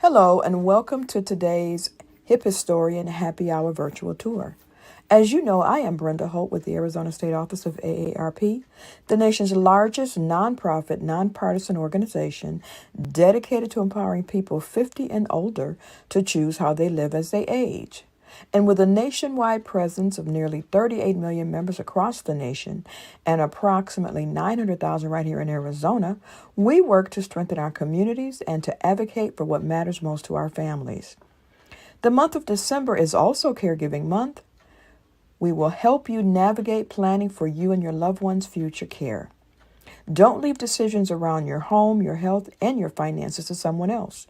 Hello, and welcome to today's Hip Historian Happy Hour virtual tour. As you know, I am Brenda Holt with the Arizona State Office of AARP, the nation's largest nonprofit, nonpartisan organization dedicated to empowering people 50 and older to choose how they live as they age. And with a nationwide presence of nearly 38 million members across the nation and approximately 900,000 right here in Arizona, we work to strengthen our communities and to advocate for what matters most to our families. The month of December is also Caregiving Month. We will help you navigate planning for you and your loved one's future care. Don't leave decisions around your home, your health, and your finances to someone else.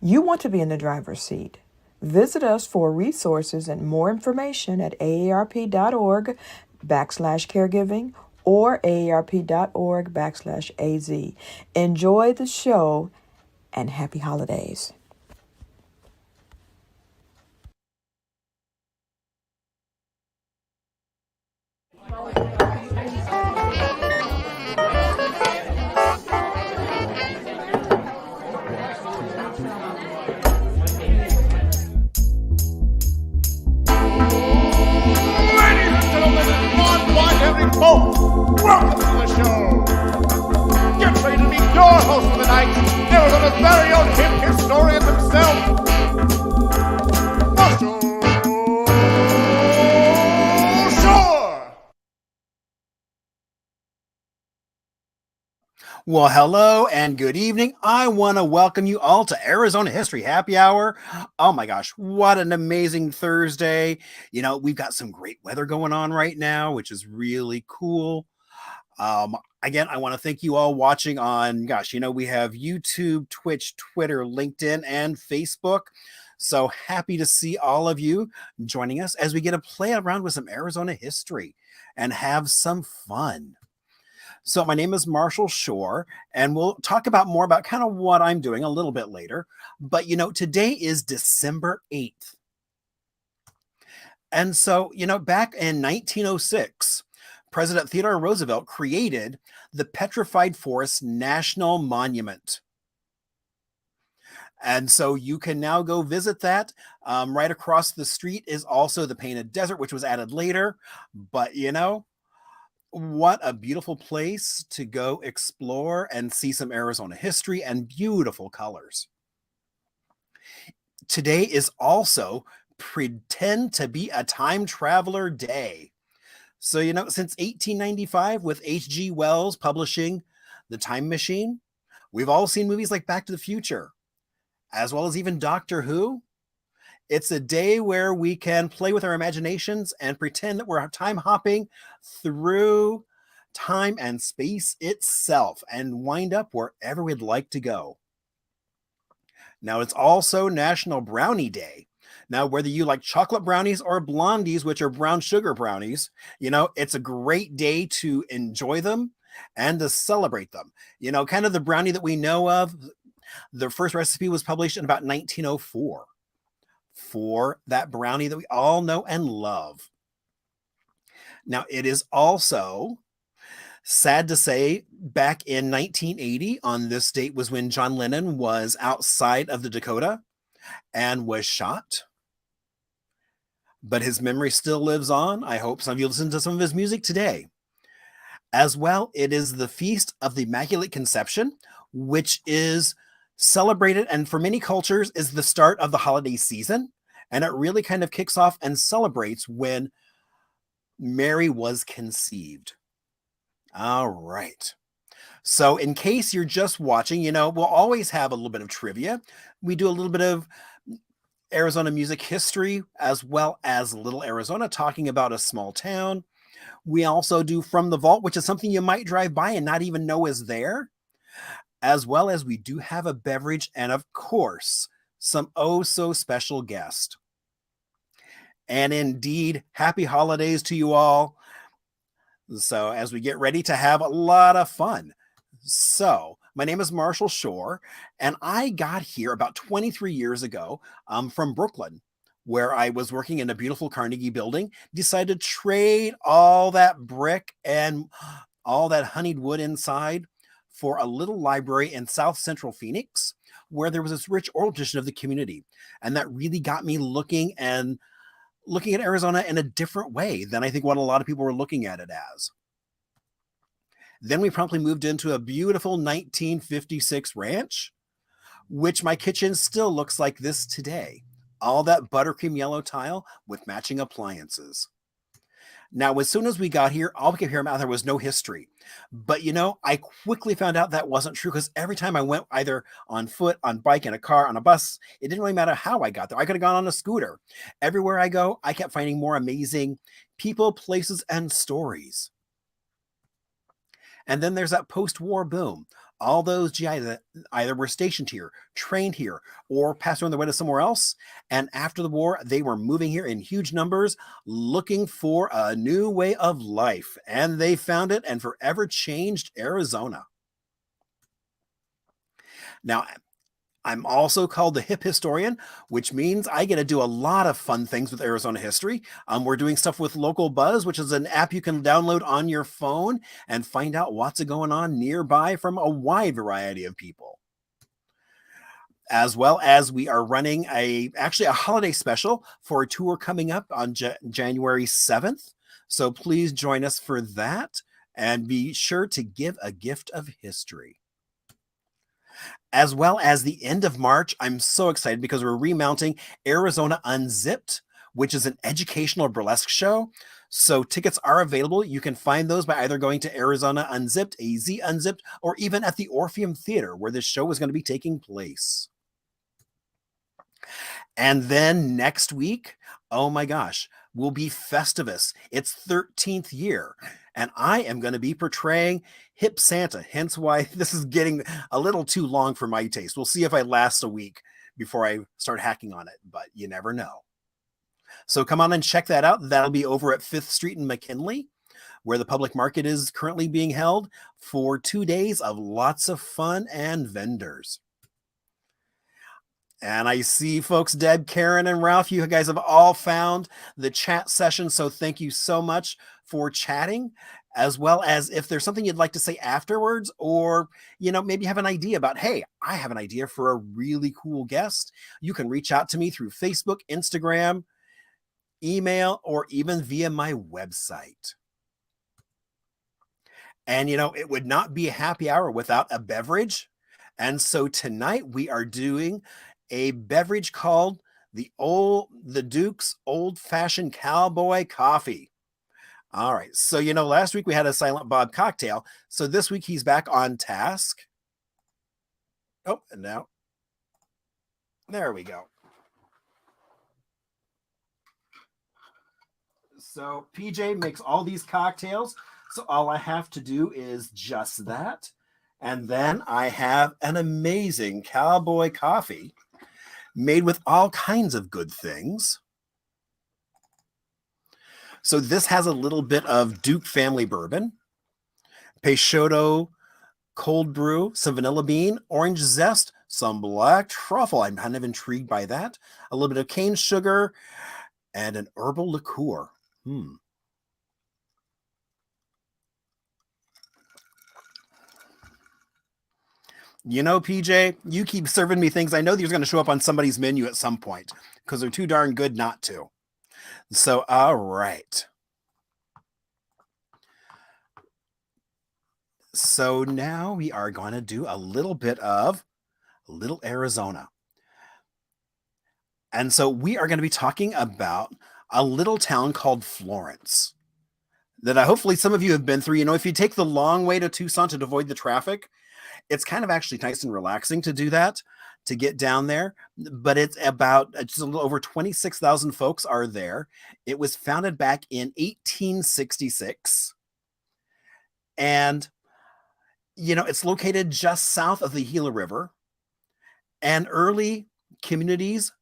You want to be in the driver's seat. Visit us for resources and more information at aarp.org/caregiving or aarp.org/AZ. Enjoy the show and happy holidays. Ladies and gentlemen, non-binary folks, welcome to the show. Get ready to meet your host for the night, Arizona's very own hip historian himself, Marshall Shore. Well, hello and good evening. I want to welcome you all to Arizona History Happy Hour. Oh my gosh, what an amazing Thursday. We've got some great weather going on right now, which is really cool. Again, I want to thank you all watching on, we have YouTube, Twitch, Twitter, LinkedIn, and Facebook. So happy to see all of you joining us as we get to play around with some Arizona history and have some fun. So my name is Marshall Shore, and we'll talk about more about kind of what I'm doing a little bit later. But, today is December 8th. And so, back in 1906, President Theodore Roosevelt created the Petrified Forest National Monument. And so you can now go visit that. Right across the street is also the Painted Desert, which was added later. But, what a beautiful place to go explore and see some Arizona history and beautiful colors. Today is also Pretend to be a Time Traveler Day. So, since 1895, with H.G. Wells publishing The Time Machine, we've all seen movies like Back to the Future, as well as even Doctor Who. It's a day where we can play with our imaginations and pretend that we're time hopping through time and space itself and wind up wherever we'd like to go. Now, it's also National Brownie Day. Now, whether you like chocolate brownies or blondies, which are brown sugar brownies, it's a great day to enjoy them and to celebrate them. Kind of the brownie that we know of, the first recipe was published in about 1904. For that brownie that we all know and love. Now, it is also sad to say, back in 1980, on this date was when John Lennon was outside of the Dakota and was shot. But his memory still lives on. I hope some of you listen to some of his music today. As well, it is the Feast of the Immaculate Conception, which is celebrated and for many cultures is the start of the holiday season. And it really kind of kicks off and celebrates when Mary was conceived. All right. So in case you're just watching, we'll always have a little bit of trivia. We do a little bit of Arizona music history, as well as Little Arizona, talking about a small town. We also do From the Vault, which is something you might drive by and not even know is there. As well as we do have a beverage and, of course, some oh-so-special guests. And indeed, happy holidays to you all. So as we get ready to have a lot of fun. So my name is Marshall Shore, and I got here about 23 years ago from Brooklyn, where I was working in a beautiful Carnegie building, decided to trade all that brick and all that honeyed wood inside for a little library in South Central Phoenix where there was this rich oral tradition of the community. And that really got me looking at Arizona in a different way than I think what a lot of people were looking at it as. Then we promptly moved into a beautiful 1956 ranch, which my kitchen still looks like this today. All that buttercream yellow tile with matching appliances. Now, as soon as we got here, all we could hear about there was no history. But I quickly found out that wasn't true, because every time I went either on foot, on bike, in a car, on a bus, it didn't really matter how I got there. I could have gone on a scooter. Everywhere I go, I kept finding more amazing people, places, and stories. And then there's that post-war boom. All those GI that either were stationed here, trained here, or passed on their way to somewhere else. And after the war, they were moving here in huge numbers, looking for a new way of life. And they found it and forever changed Arizona. Now, I'm also called the Hip Historian, which means I get to do a lot of fun things with Arizona history. We're doing stuff with Local Buzz, which is an app you can download on your phone and find out what's going on nearby from a wide variety of people. As well as we are running actually a holiday special for a tour coming up on January 7th. So please join us for that, and be sure to give a gift of history. As well as the end of March, I'm so excited because we're remounting Arizona Unzipped, which is an educational burlesque show. So tickets are available. You can find those by either going to Arizona Unzipped, AZ Unzipped, or even at the Orpheum Theater, where this show is going to be taking place. And then next week, oh my gosh, will be Festivus, its 13th year. And I am going to be portraying Hip Santa, hence why this is getting a little too long for my taste. We'll see if I last a week before I start hacking on it, but you never know. So come on and check that out. That'll be over at 5th Street in McKinley, where the public market is currently being held, for 2 days of lots of fun and vendors. And I see folks, Deb, Karen, and Ralph, you guys have all found the chat session. So thank you so much for chatting, as well as if there's something you'd like to say afterwards, or, maybe have an idea about, hey, I have an idea for a really cool guest. You can reach out to me through Facebook, Instagram, email, or even via my website. And, it would not be a happy hour without a beverage. And so tonight we are doing a beverage called the Duke's Old Fashioned Cowboy Coffee. All right. So, last week we had a Silent Bob cocktail. So this week he's back on task. Oh, and now there we go. So PJ makes all these cocktails. So all I have to do is just that. And then I have an amazing cowboy coffee made with all kinds of good things. So this has a little bit of Duke family bourbon, Peixoto cold brew, some vanilla bean, orange zest, some black truffle. I'm kind of intrigued by that. A little bit of cane sugar and an herbal liqueur. PJ, you keep serving me things. I know these are going to show up on somebody's menu at some point because they're too darn good not to. So, all right. So now we are going to do a little bit of Little Arizona. And so we are going to be talking about a little town called Florence that hopefully some of you have been through. If you take the long way to Tucson to avoid the traffic, it's kind of actually nice and relaxing to do that, to get down there. But it's about just a little over 26,000 folks are there. It was founded back in 1866. And, it's located just south of the Gila River. And early communities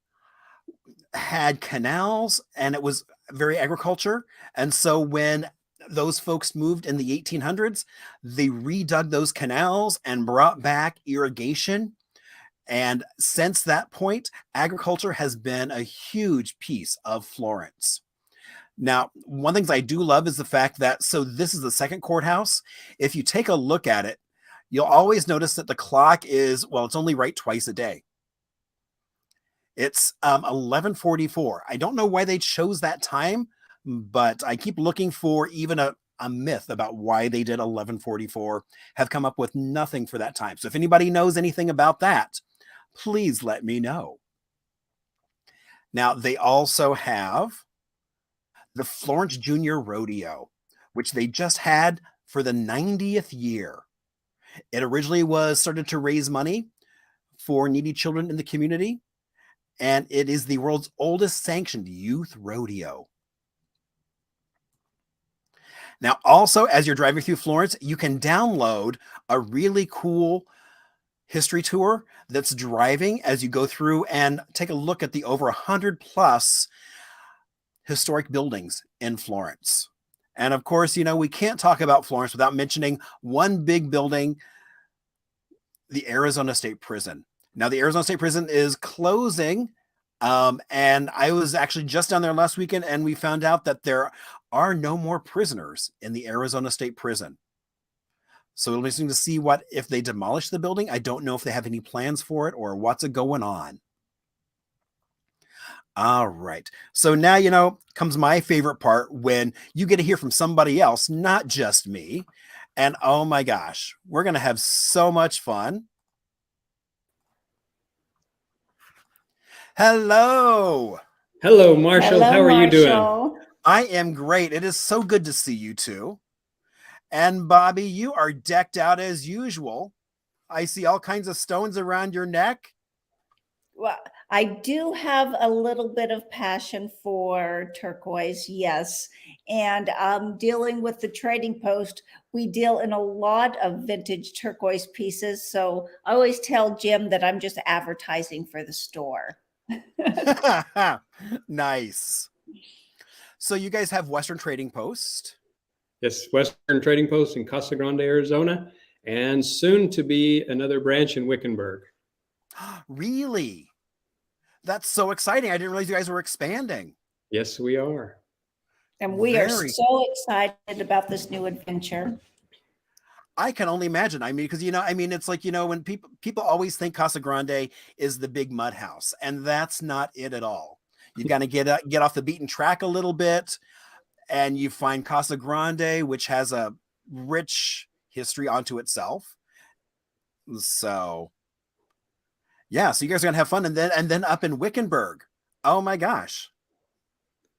had canals, and it was very agriculture. And so when those folks moved in the 1800s, they redug those canals and brought back irrigation. And since that point, agriculture has been a huge piece of Florence. Now, one of the things I do love is the fact that, so this is the second courthouse. If you take a look at it, you'll always notice that the clock is, well, it's only right twice a day. It's 11:44. I don't know why they chose that time, but I keep looking for even a myth about why they did 11:44, have come up with nothing for that time. So if anybody knows anything about that, please let me know. Now, they also have the Florence Junior Rodeo, which they just had for the 90th year. It originally was started to raise money for needy children in the community, and it is the world's oldest sanctioned youth rodeo. Now, also, as you're driving through Florence, you can download a really cool history tour that's driving as you go through and take a look at the over 100 plus historic buildings in Florence. And of course, we can't talk about Florence without mentioning one big building, the Arizona State Prison. Now, the Arizona State Prison is closing. And I was actually just down there last weekend, and we found out that there are no more prisoners in the Arizona State Prison. So it'll be interesting to see what if they demolish the building. I don't know if they have any plans for it or what's going on. All right. So now, comes my favorite part, when you get to hear from somebody else, not just me. And oh my gosh, we're going to have so much fun. Hello. Hello, Marshall. How are you doing? I am great. It is so good to see you two. And Bobby, you are decked out as usual. I see all kinds of stones around your neck. Well, I do have a little bit of passion for turquoise, yes. And dealing with the trading post, we deal in a lot of vintage turquoise pieces. So I always tell Jim that I'm just advertising for the store. Nice. So you guys have Western Trading Post. Yes, Western Trading Post in Casa Grande, Arizona, and soon to be another branch in Wickenburg. Really? That's so exciting. I didn't realize you guys were expanding. Yes, we are. And we are so excited about this new adventure. I can only imagine. I mean, because it's like, when people always think Casa Grande is the big mud house, and that's not it at all. You got to get off the beaten track a little bit, and you find Casa Grande, which has a rich history onto itself. So, yeah, so you guys are gonna have fun, and then up in Wickenburg. Oh my gosh.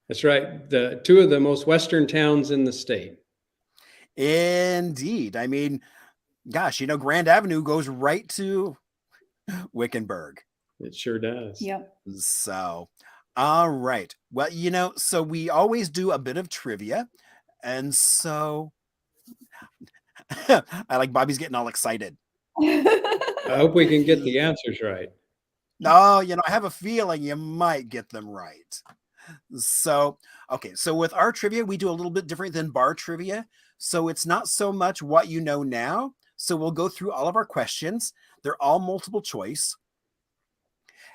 That's right. The two of the most Western towns in the state. Indeed. I mean, gosh, Grand Avenue goes right to Wickenburg. It sure does. Yep. So, all right. Well, so we always do a bit of trivia. And so I like Bobby's getting all excited. I hope we can get the answers right. No, I have a feeling you might get them right. So, okay. So with our trivia, we do a little bit different than bar trivia. So it's not so much what you know now. So we'll go through all of our questions. They're all multiple choice.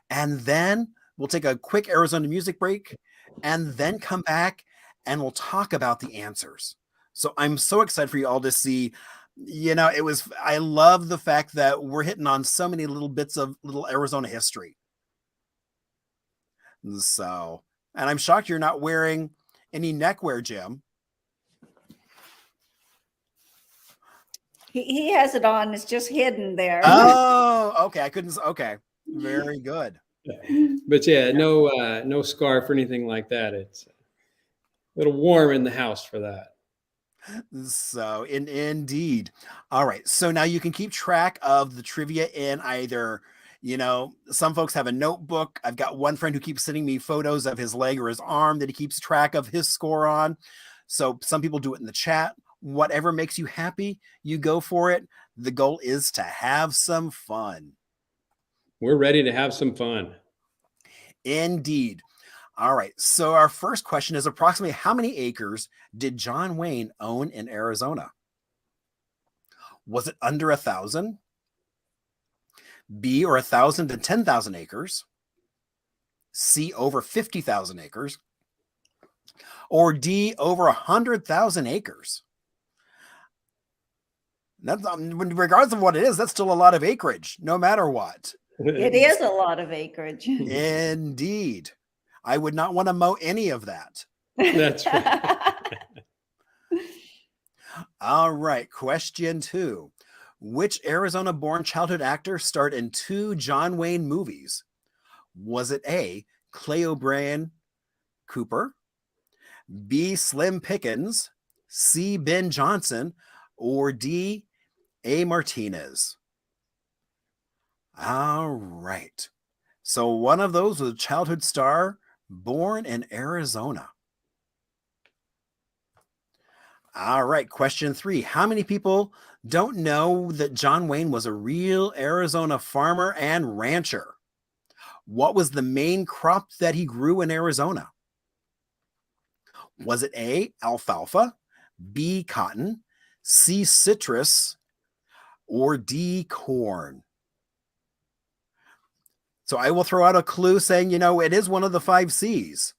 And then we'll take a quick Arizona music break and then come back and we'll talk about the answers. So I'm so excited for you all to see, I love the fact that we're hitting on so many little bits of little Arizona history. So, and I'm shocked you're not wearing any neckwear, Jim. He has it on. It's just hidden there. Oh, okay. Okay. Very good. But yeah, no scarf or anything like that. It's a little warm in the house for that. So indeed. All right. So now you can keep track of the trivia in either, some folks have a notebook. I've got one friend who keeps sending me photos of his leg or his arm that he keeps track of his score on. So some people do it in the chat. Whatever makes you happy, you go for it. The goal is to have some fun. We're ready to have some fun. Indeed. All right. So our first question is approximately how many acres did John Wayne own in Arizona? Was it under 1,000? B, or 1,000 to 10,000 acres? C, over 50,000 acres? Or D, over 100,000 acres? That's regardless of what it is, that's still a lot of acreage, no matter what. It is a lot of acreage. Indeed. I would not want to mow any of that. That's right. All right. Question 2. Which Arizona-born childhood actor starred in 2 John Wayne movies? Was it A, Clay O'Brien Cooper, B, Slim Pickens, C, Ben Johnson, or D, A, Martinez? All right. So one of those was a childhood star born in Arizona. All right. Question 3. How many people don't know that John Wayne was a real Arizona farmer and rancher? What was the main crop that he grew in Arizona? Was it A, alfalfa, B, cotton, C, citrus, or D, corn? So I will throw out a clue saying, it is one of the 5 C's.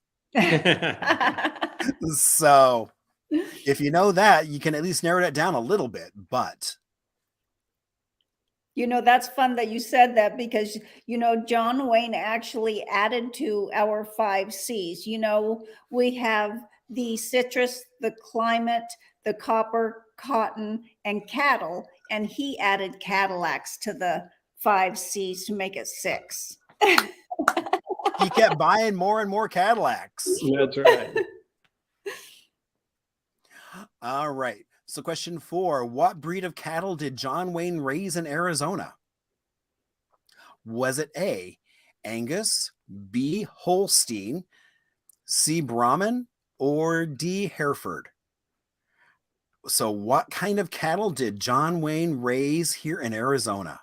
So if you know that, you can at least narrow it down a little bit, but. That's fun that you said that because, John Wayne actually added to our 5 C's. We have the citrus, the climate, the copper, cotton, and cattle. And he added Cadillacs to the 5 C's to make it 6. He kept buying more and more Cadillacs. That's right. All right. So question 4, what breed of cattle did John Wayne raise in Arizona? Was it A, Angus, B, Holstein, C, Brahman, or D, Hereford? So what kind of cattle did John Wayne raise here in Arizona?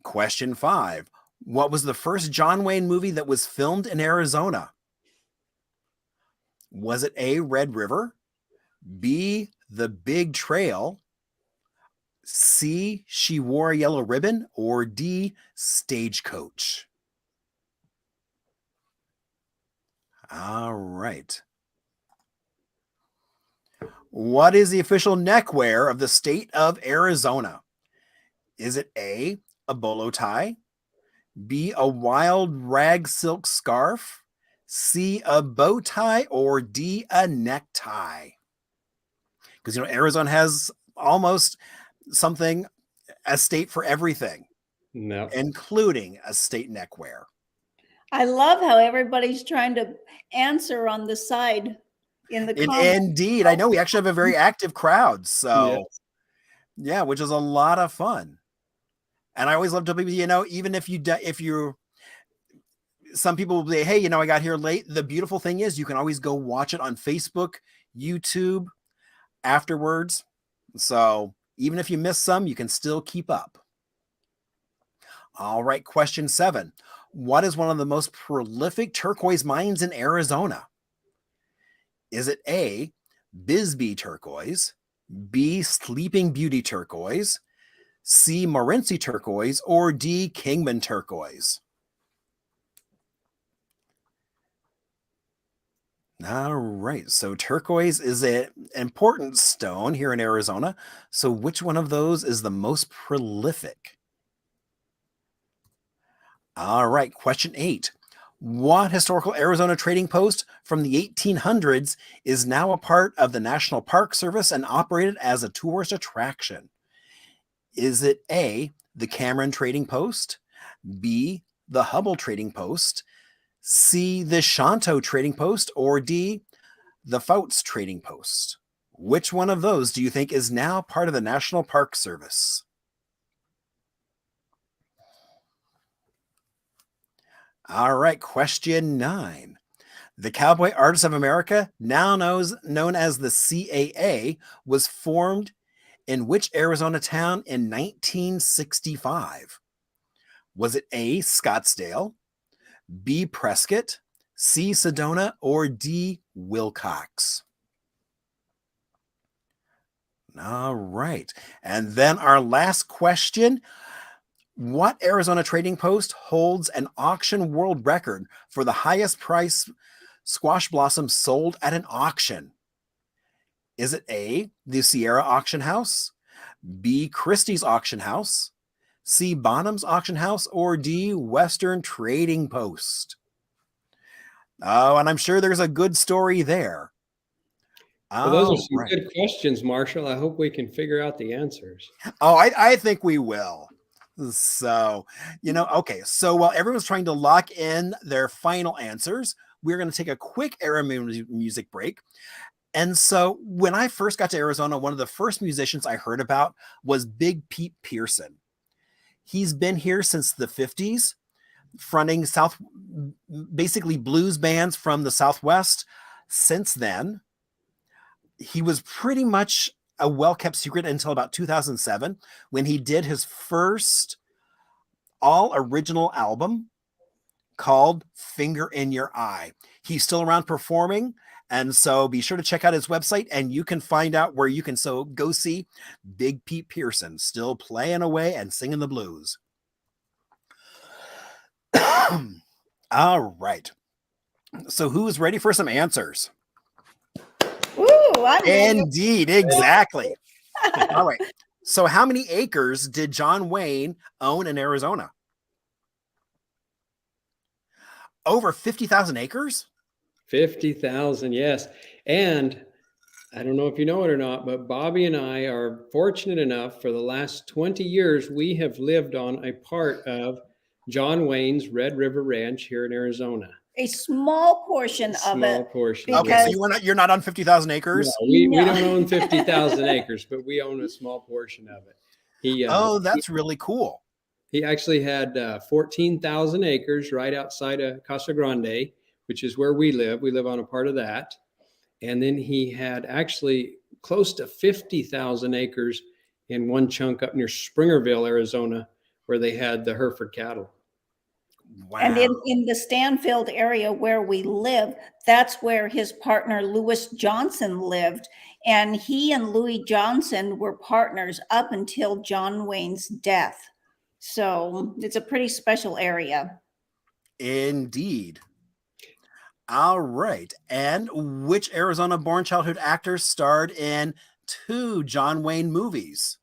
Question 5, what was the first John Wayne movie that was filmed in Arizona? Was it A, Red River, B, The Big Trail, C, She Wore a Yellow Ribbon, or D, Stagecoach? All right. What is the official neckwear of the state of Arizona? Is it A, a bolo tie, B, a wild rag silk scarf, C, a bow tie, or D, a necktie? Because, Arizona has almost something, a state for everything, No. including a state neckwear. I love how everybody's trying to answer on the side in the comments. Indeed. I know we actually have a very active crowd. So, Yes. yeah, which is a lot of fun. And I always love to be, even if you're, some people will say, hey, I got here late. The beautiful thing is you can always go watch it on Facebook, YouTube afterwards. So even if you miss some, you can still keep up. All right. Question 7. What is one of the most prolific turquoise mines in Arizona? Is it A, Bisbee turquoise, B, Sleeping Beauty turquoise, C, Morenci turquoise, or D, Kingman turquoise? All right. So turquoise is an important stone here in Arizona. So which one of those is the most prolific? All right. Question 8. What historical Arizona trading post from the 1800s is now a part of the National Park Service and operated as a tourist attraction? Is it A, the Cameron Trading Post, B, the Hubble Trading Post, C, the Shanto Trading Post, or D, the Fouts Trading Post? Which one of those do you think is now part of the National Park Service? All right, question 9. The Cowboy Artists of America, now known as the CAA, was formed in which Arizona town in 1965? Was it A, Scottsdale, B, Prescott, C, Sedona, or D, Wilcox? All right. And then our last question. What Arizona trading post holds an auction world record for the highest price squash blossom sold at an auction? Is it A, the Sierra Auction House, B, Christie's Auction House, C, Bonham's Auction House, or D, Western Trading Post? Oh, and I'm sure there's a good story there. Well, those are Oh, some right. good questions, Marshall. I hope we can figure out the answers. Oh, I think we will. So, okay. So while everyone's trying to lock in their final answers, we're going to take a quick era music break. And so when I first got to Arizona, one of the first musicians I heard about was Big Pete Pearson. He's been here since the 50s, fronting basically blues bands from the Southwest. Since then, he was pretty much a well-kept secret until about 2007, when he did his first all-original album called Finger in Your Eye. He's still around performing, and so be sure to check out his website, and you can find out where you can go see Big Pete Pearson still playing away and singing the blues. All right. So who's ready for some answers? Ooh, I'm ready. Indeed, exactly. All right. So how many acres did John Wayne own in Arizona? Over 50,000 acres? 50,000, yes. And I don't know if you know it or not, but Bobby and I are fortunate enough for the last 20 years, we have lived on a part of John Wayne's Red River Ranch here in Arizona. A small portion of Small it. portion. Okay, so you're not on 50,000 acres? No, we No. don't own 50,000 acres, but we own a small portion of it. That's really cool. He actually had 14,000 acres right outside of Casa Grande, which is where we live. We live on a part of that. And then he had actually close to 50,000 acres in one chunk up near Springerville, Arizona, where they had the Hereford cattle. Wow. And in the Stanfield area where we live, that's where his partner Louis Johnson lived. And he and Louis Johnson were partners up until John Wayne's death. So it's a pretty special area. Indeed. All right. And which Arizona-born childhood actors starred in 2 John Wayne movies?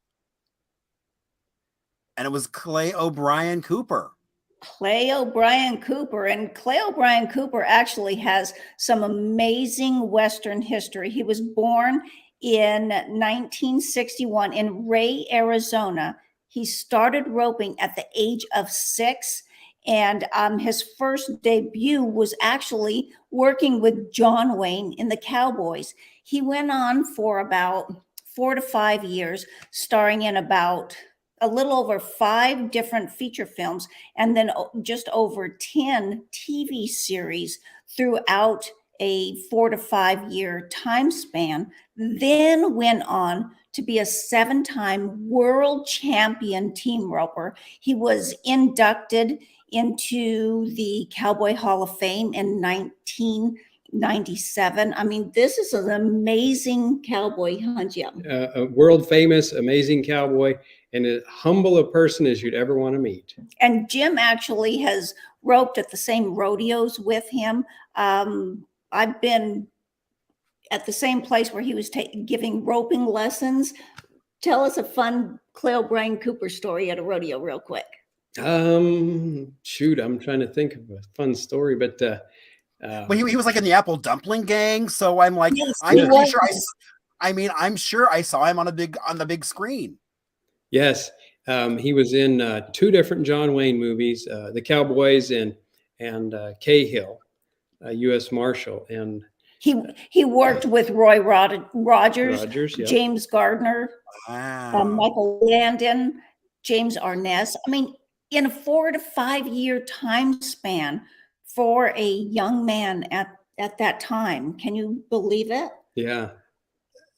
And it was Clay O'Brien Cooper. Clay O'Brien Cooper. And Clay O'Brien Cooper actually has some amazing Western history. He was born in 1961 in Ray, Arizona. He started roping at the age of 6. And his first debut was actually working with John Wayne in the Cowboys. He went on for about 4 to 5 years, starring in about a little over 5 different feature films, and then just over 10 TV series throughout a 4 to 5 year time span, then went on to be a 7-time world champion team roper. He was inducted into the Cowboy Hall of Fame in 1997. I mean, this is an amazing cowboy, huh, Jim? A world famous, amazing cowboy, and as humble a person as you'd ever want to meet. And Jim actually has roped at the same rodeos with him. I've been at the same place where he was giving roping lessons. Tell us a fun Clay O'Brien Cooper story at a rodeo real quick. Shoot, I'm trying to think of a fun story, but Well, he was like in the Apple Dumpling Gang, so I'm like, Yes, I'm he pretty sure was. I'm sure I saw him on the big screen. yes, he was in 2 different John Wayne movies, The Cowboys and Cahill, U.S. Marshal, and He worked with Roy Rogers, yep. James Gardner, Wow. Michael Landon, James Arness. I mean, in a 4 to 5 year time span for a young man at that time. Can you believe it? Yeah.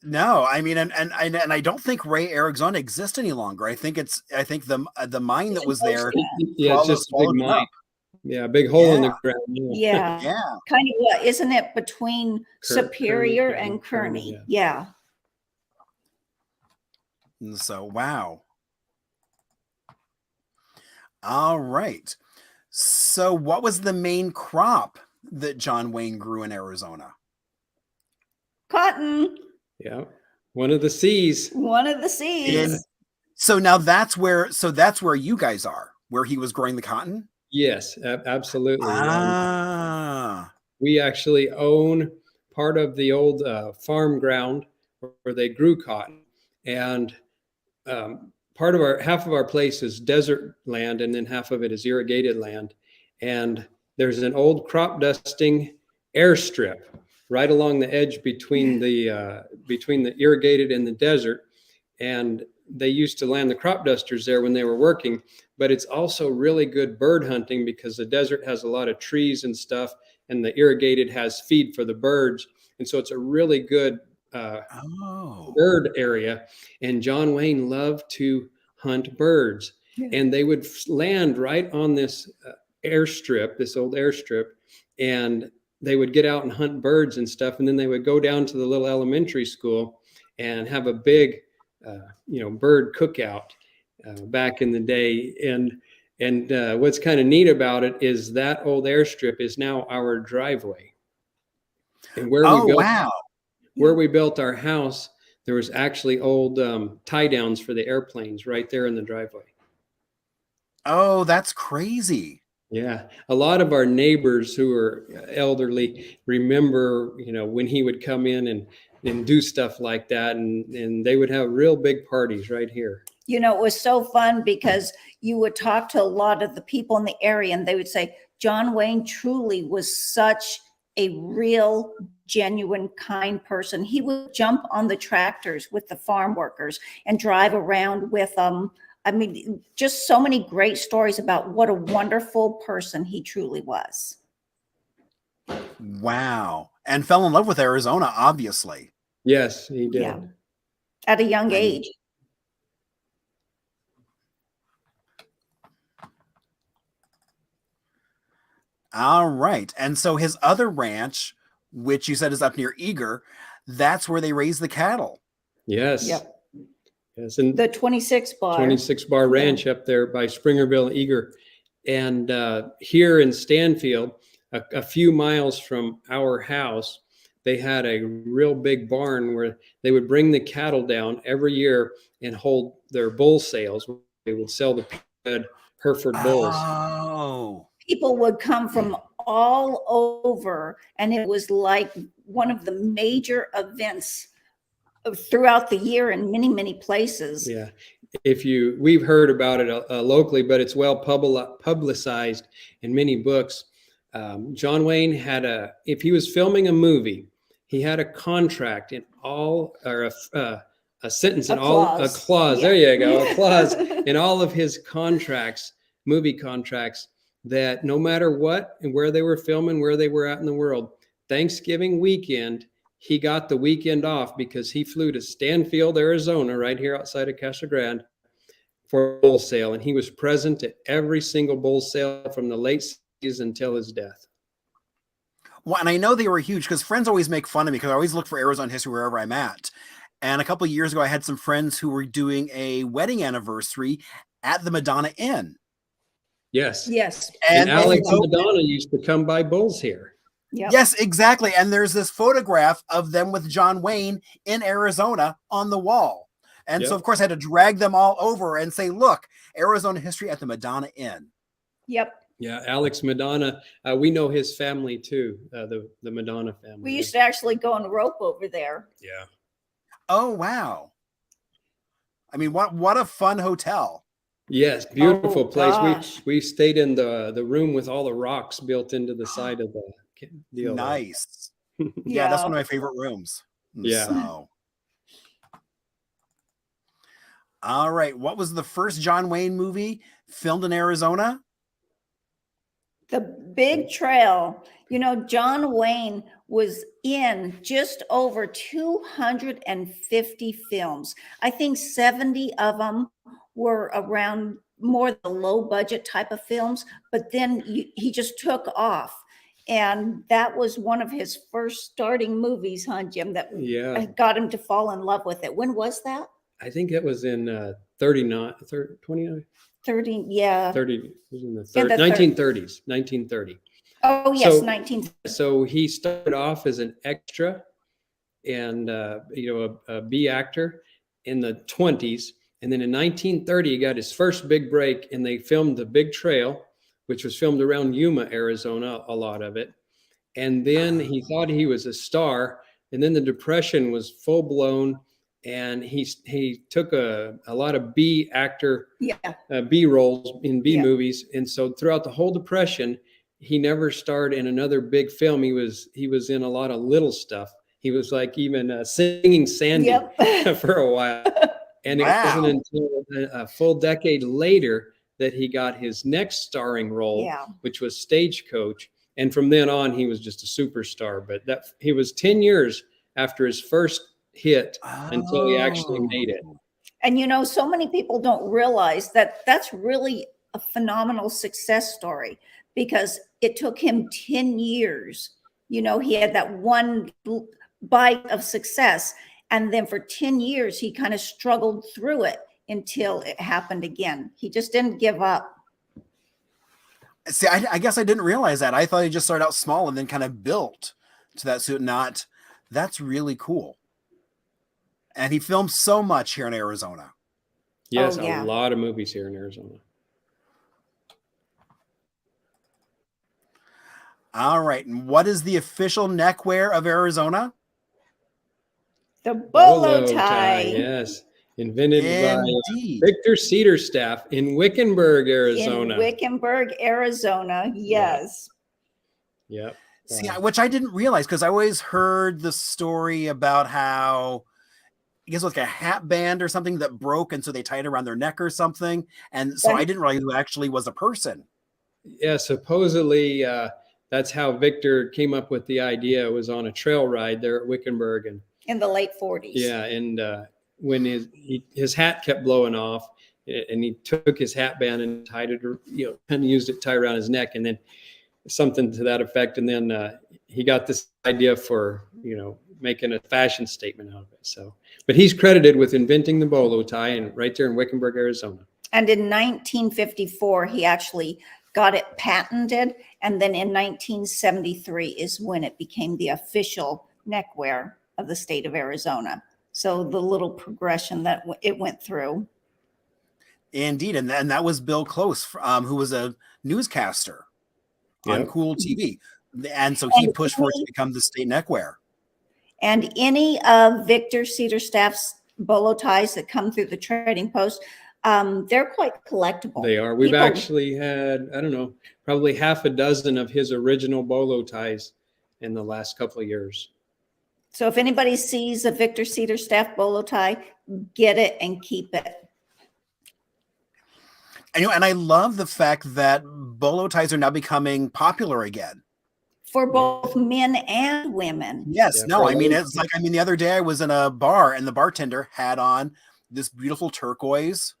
No, I mean, and I don't think Ray, Arizona exists any longer. I think the mine that was there. Yeah, it's just a big swallowed it mine. up. Yeah, big hole in the Yeah. ground. Yeah. Yeah. Kind of what, isn't it, between Superior Kearney, and Kearney? yeah. Yeah. And so, wow. All right. So what was the main crop that John Wayne grew in Arizona? Cotton. Yeah. One of the C's. One of the C's. In, so now that's where you guys are, where he was growing the cotton. Yes, absolutely. Ah, We actually own part of the old farm ground where they grew cotton, and half of our place is desert land, and then half of it is irrigated land. And there's an old crop dusting airstrip right along the edge between the irrigated and the desert. And they used to land the crop dusters there when they were working. But it's also really good bird hunting because the desert has a lot of trees and stuff, and the irrigated has feed for the birds. And so it's a really good bird area. And John Wayne loved to hunt birds. Yeah. And they would land right on this airstrip, this old airstrip, and they would get out and hunt birds and stuff. And then they would go down to the little elementary school and have a big, bird cookout back in the day. And what's kind of neat about it is that old airstrip is now our driveway. And where we built our house, there was actually old tie downs for the airplanes right there in the driveway. Oh, that's crazy. Yeah. A lot of our neighbors who are elderly remember, when he would come in and do stuff like that. And they would have real big parties right here. It was so fun because you would talk to a lot of the people in the area and they would say, John Wayne truly was such a real, genuine, kind person. He would jump on the tractors with the farm workers and drive around with them. I mean, just so many great stories about what a wonderful person he truly was. Wow. And fell in love with Arizona, obviously. Yes, he did. Yeah. At a young age. All right. And so his other ranch, which you said is up near Eager, that's where they raise the cattle. Yes. Yep. Yes. And the 26 bar ranch up there by Springerville, Eager. And here in Stanfield, a few miles from our house, they had a real big barn where they would bring the cattle down every year and hold their bull sales. They would sell the Hereford bulls. Oh. People would come from all over, and it was like one of the major events throughout the year in many, many places. Yeah. We've heard about it locally, but it's well publicized in many books. John Wayne if he was filming a movie, he had a contract in all, or a sentence in all, a clause. Yeah. There you go. A clause in all of his contracts, movie contracts, that no matter what and where they were filming, where they were at in the world, Thanksgiving weekend, he got the weekend off because he flew to Stanfield, Arizona, right here outside of Casa Grande, for a bull sale. And he was present at every single bull sale from the late 60s until his death. Well, and I know they were huge because friends always make fun of me because I always look for Arizona history wherever I'm at. And a couple of years ago, I had some friends who were doing a wedding anniversary at the Madonna Inn. Yes. Yes. And Alex and Madonna used to come by bulls here. Yep. Yes, exactly. And there's this photograph of them with John Wayne in Arizona on the wall. And so, of course, I had to drag them all over and say, look, Arizona history at the Madonna Inn. Yep. Yeah, Alex Madonna. We know his family, too, the Madonna family. We used to actually go on rope over there. Yeah. Oh, wow. I mean, what a fun hotel. Yes, beautiful place. We stayed in the room with all the rocks built into the side of the deal. Nice. Yeah, that's one of my favorite rooms. Yeah. So. All right. What was the first John Wayne movie filmed in Arizona? The Big Trail. John Wayne was in just over 250 films. I think 70 of them were around more the low budget type of films, but then he just took off. And that was one of his first starting movies, huh, Jim, that got him to fall in love with it. When was that? I think it was in 29. 30, yeah. 30, it was in the 1930s, 1930. Oh, yes, 1930. So he started off as an extra and a B actor in the 20s. And then in 1930, he got his first big break, and they filmed The Big Trail, which was filmed around Yuma, Arizona, a lot of it. And then he thought he was a star, and then the Depression was full blown, and he took a lot of B actor B roles in B movies, and so throughout the whole Depression, he never starred in another big film. He was in a lot of little stuff. He was like even Singing Sandy for a while, and it wasn't until a full decade later that he got his next starring role, which was Stagecoach. And from then on, he was just a superstar. But he was 10 years after his first hit until he actually made it. And so many people don't realize that that's really a phenomenal success story, because it took him 10 years. He had that one bite of success, and then for 10 years, he kind of struggled through it until it happened again. He just didn't give up. See, I guess I didn't realize that. I thought he just started out small and then kind of built to that suit. That's really cool. And he filmed so much here in Arizona. Yes, a lot of movies here in Arizona. All right. And what is the official neckwear of Arizona? The bolo tie. Yes. Invented by Victor Cedarstaff in Wickenburg, Arizona. Yes. Yep. See, which I didn't realize, because I always heard the story about how, I guess, like a hat band or something that broke, and so they tied it around their neck or something. And so I didn't realize who actually was a person. Yeah, supposedly that's how Victor came up with the idea. It was on a trail ride there at Wickenburg, and in the late 40s. Yeah, and when his hat kept blowing off, and he took his hat band and tied it, kind of used it to tie around his neck, and then something to that effect. And then he got this idea for, making a fashion statement out of it. So, but he's credited with inventing the bolo tie, and right there in Wickenburg, Arizona. And in 1954, he actually got it patented. And then in 1973 is when it became the official neckwear of the state of Arizona. So the little progression that it went through. Indeed. And that was Bill Close, who was a newscaster on Cool TV. And so he pushed for it to become the state neckwear. And any of Victor Cedarstaff's bolo ties that come through the trading post, they're quite collectible. They are. We've actually had, I don't know, probably half a dozen of his original bolo ties in the last couple of years. So if anybody sees a Victor Cedarstaff bolo tie, get it and keep it. And I love the fact that bolo ties are now becoming popular again. For both men and women. Yes. Yeah, no, it's like, the other day I was in a bar and the bartender had on this beautiful turquoise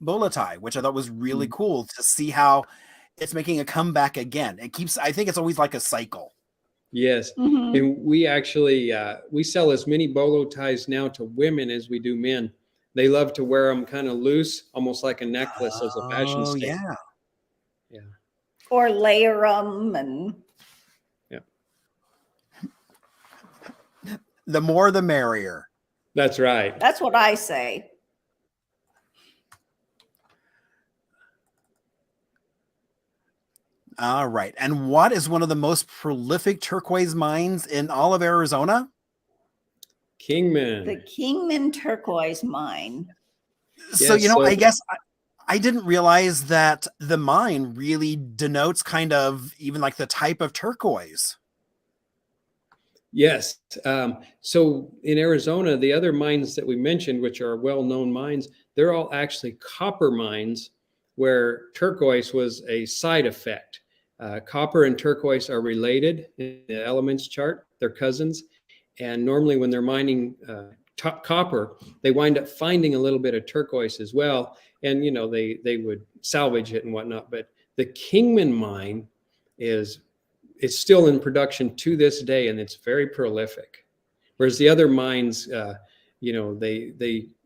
bolo tie, which I thought was really cool to see how it's making a comeback again. I think it's always like a cycle. Yes. Mm-hmm. And we actually, we sell as many bolo ties now to women as we do men. They love to wear them kind of loose, almost like a necklace as a fashion statement. Yeah. Yeah. Or layer them and. Yeah. The more, the merrier. That's right. That's what I say. All right. And what is one of the most prolific turquoise mines in all of Arizona? Kingman. The Kingman turquoise mine. So, I guess I didn't realize that the mine really denotes kind of even like the type of turquoise. Yes. So in Arizona, the other mines that we mentioned, which are well-known mines, they're all actually copper mines where turquoise was a side effect. Copper and turquoise are related in the elements chart. They're cousins. And normally when they're mining copper, they wind up finding a little bit of turquoise as well. And, they would salvage it and whatnot. But the Kingman mine it's still in production to this day, and it's very prolific. Whereas the other mines,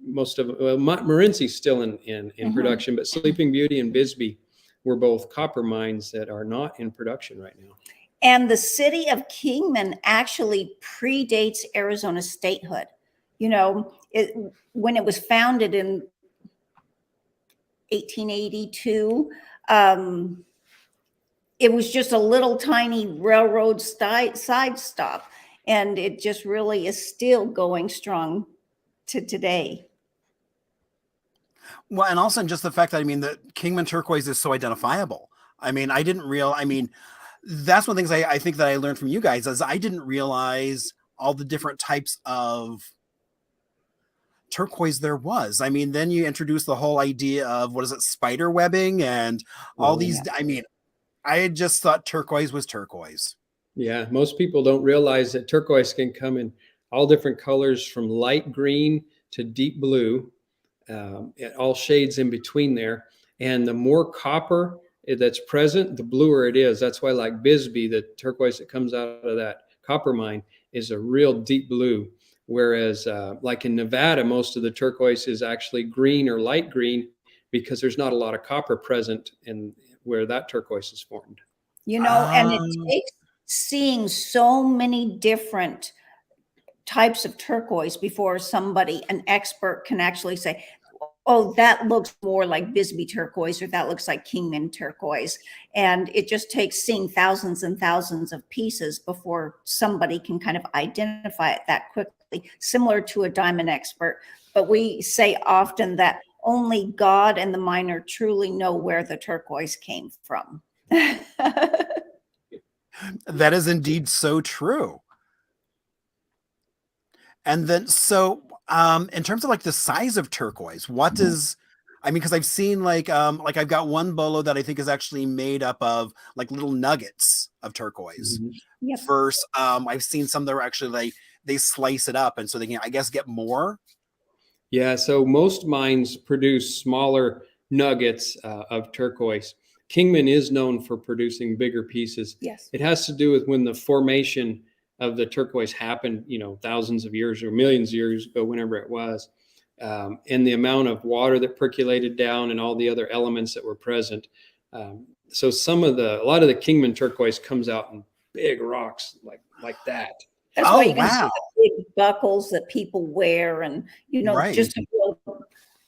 Morency's still in production, but Sleeping Beauty and Bisbee were both copper mines that are not in production right now. And the city of Kingman actually predates Arizona statehood. You know, when it was founded in 1882, it was just a little tiny railroad side stop. And it just really is still going strong to today. Well, and also just the fact that, I mean, the Kingman turquoise is so identifiable. I mean, that's one of the things I think that I learned from you guys is I didn't realize all the different types of turquoise there was. I mean, then you introduce the whole idea of, what is it, spider webbing and all these. Yeah. I mean, I just thought turquoise was turquoise. Yeah, most people don't realize that turquoise can come in all different colors, from light green to deep blue, all shades in between there. And the more copper that's present, the bluer it is. That's why, like Bisbee, the turquoise that comes out of that copper mine is a real deep blue. Whereas like in Nevada, most of the turquoise is actually green or light green, because there's not a lot of copper present in where that turquoise is formed. You know, and it takes seeing so many different types of turquoise before an expert can actually say, oh, that looks more like Bisbee turquoise, or that looks like Kingman turquoise. And it just takes seeing thousands and thousands of pieces before somebody can kind of identify it that quickly, similar to a diamond expert. But we say often that only God and the miner truly know where the turquoise came from. That is indeed so true. And then, so in terms of like the size of turquoise, what is, I mean, because I've seen like I've got one bolo that I think is actually made up of like little nuggets of turquoise. Yep. Versus I've seen some that are actually like they slice it up, and so they can, I guess, get more. Yeah, so most mines produce smaller nuggets of turquoise. Kingman is known for producing bigger pieces. Yes. It has to do with when the formation of the turquoise happened, thousands of years or millions of years ago, whenever it was, and the amount of water that percolated down and all the other elements that were present. So a lot of the Kingman turquoise comes out in big rocks like that. That's why you can see the big buckles that people wear, and Right. just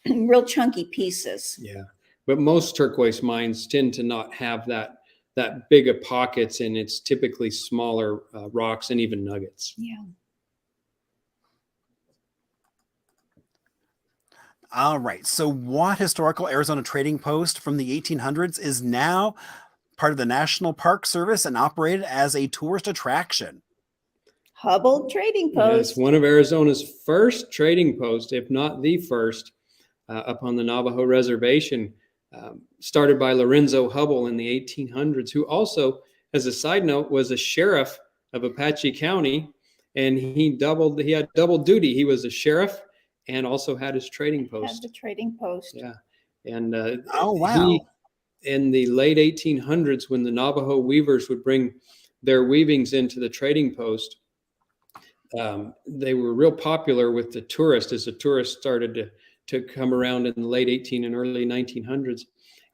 real chunky pieces. Yeah, but most turquoise mines tend to not have that big of pockets, and it's typically smaller rocks and even nuggets. Yeah. All right. So what historical Arizona trading post from the 1800s is now part of the National Park Service and operated as a tourist attraction? Hubble Trading Post. Yes, one of Arizona's first trading posts, if not the first, up on the Navajo Reservation, started by Lorenzo Hubble in the 1800s, who also, as a side note, was a sheriff of Apache County, and he had double duty. He was a sheriff and also had his trading post. Had the trading post. Yeah, and oh wow! In the late 1800s, when the Navajo weavers would bring their weavings into the trading post, they were real popular with the tourists as the tourists started to come around in the late 18 and early 1900s.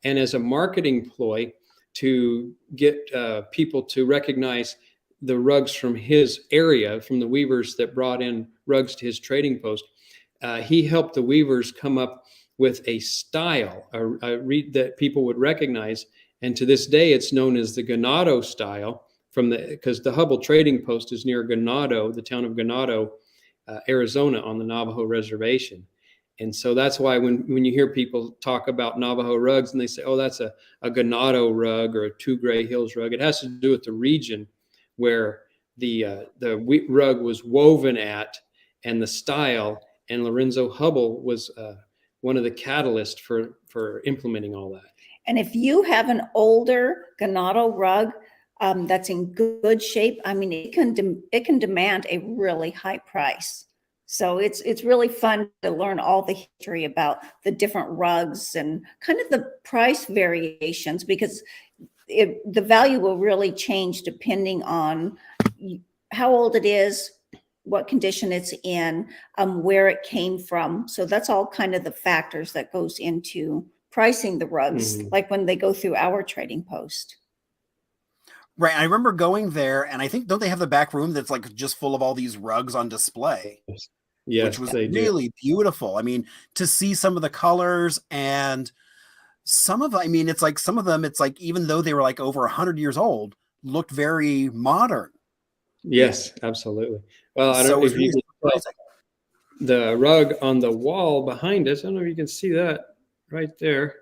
And as a marketing ploy to get people to recognize the rugs from his area, from the weavers that brought in rugs to his trading post, he helped the weavers come up with a style that people would recognize. And to this day, it's known as the Ganado style, because the Hubble Trading Post is near Ganado, the town of Ganado, Arizona, on the Navajo Reservation. And so that's why when you hear people talk about Navajo rugs and they say, oh, that's a Ganado rug or a Two Gray Hills rug, it has to do with the region where the rug was woven at and the style. And Lorenzo Hubble was one of the catalysts for implementing all that. And if you have an older Ganado rug that's in good shape, I mean, it can demand a really high price. So it's really fun to learn all the history about the different rugs and kind of the price variations, because the value will really change depending on how old it is, what condition it's in, where it came from. So that's all kind of the factors that goes into pricing the rugs, like when they go through our trading post. Right. I remember going there, and I think, don't they have the back room that's like just full of all these rugs on display, which Yes, was they do. really beautiful. I mean, to see some of the colors and some of, I mean, it's like some of them, it's like even though they were like over 100 years old, looked very modern. Yes, absolutely. Well, I So don't it know was if you really can tell surprising. the rug on the wall behind us. I don't know if you can see that right there.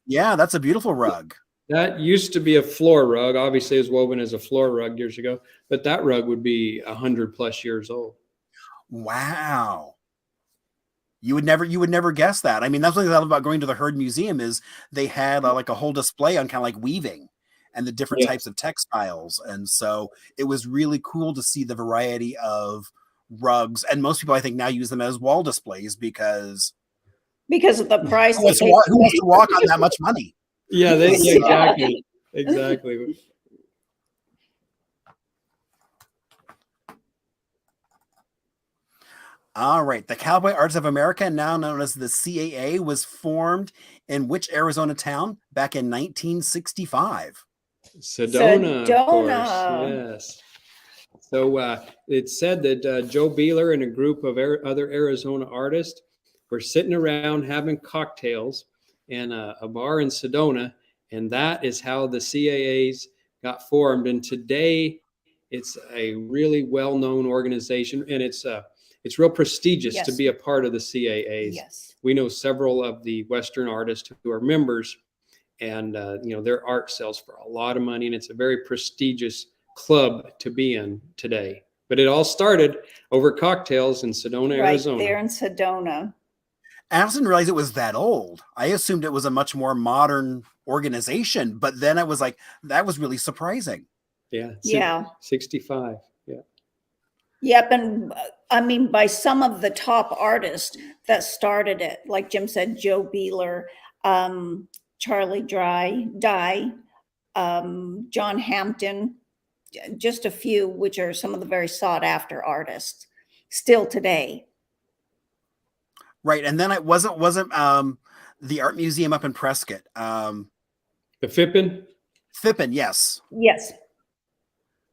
Yeah, that's a beautiful rug. That used to be a floor rug. Obviously, it was woven as a floor rug years ago, but that rug would be 100+ years old. Wow. You would never guess that. I mean, that's what I love about going to the Heard Museum is they had like a whole display on kind of like weaving and the different Yeah. types of textiles. And so it was really cool to see the variety of rugs. And most people, I think, now use them as wall displays because Because of the price who that wants to they walk, who wants to walk on that much money? Yeah, Yeah. exactly. Exactly. All right. The Cowboy Arts of America, now known as the CAA, was formed in which Arizona town back in 1965? Sedona, of course. Sedona. Yes. So it's said that Joe Beeler and a group of other Arizona artists were sitting around having cocktails in a bar in Sedona, and that is how the CAAs got formed. And today, it's a really well-known organization, and it's real prestigious to Yes. be a part of the CAAs. Yes. We know several of the Western artists who are members, and their art sells for a lot of money, and it's a very prestigious club to be in today. But it all started over cocktails in Sedona, Right Arizona. there in Sedona. I didn't realize it was that old. I assumed it was a much more modern organization, but then I was like, that was really surprising. Yeah. Yeah. 65. Yeah. Yep. And I mean, by some of the top artists that started it, like Jim said, Joe Beeler, Charlie Dye, John Hampton, just a few, which are some of the very sought after artists still today. Right. And then it wasn't the art museum up in Prescott. The Fippen? Fippen, yes. Yes.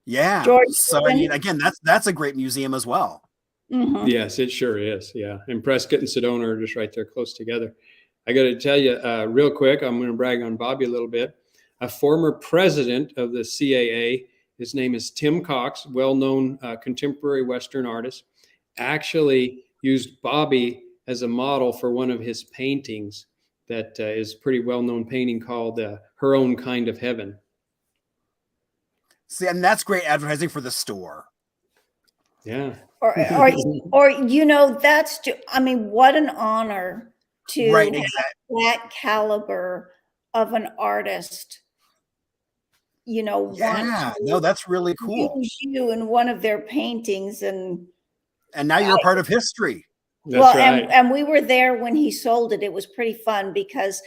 Yeah. George So I Fippen. mean, again, that's a great museum as well. Mhm. Yes, it sure is. Yeah. And Prescott and Sedona are just right there close together. I got to tell you real quick, I'm going to brag on Bobby a little bit. A former president of the CAA, his name is Tim Cox, well-known contemporary Western artist, actually used Bobby as a model for one of his paintings that is a pretty well-known painting called Her Own Kind of Heaven. See, and that's great advertising for the store. Yeah. Or that's I mean, what an honor to Right, have exactly. that caliber of an artist, want Yeah, to no, that's really cool. use you in one of their paintings. And And now you're a part of history. That's right. and we were there when he sold it. It was pretty fun because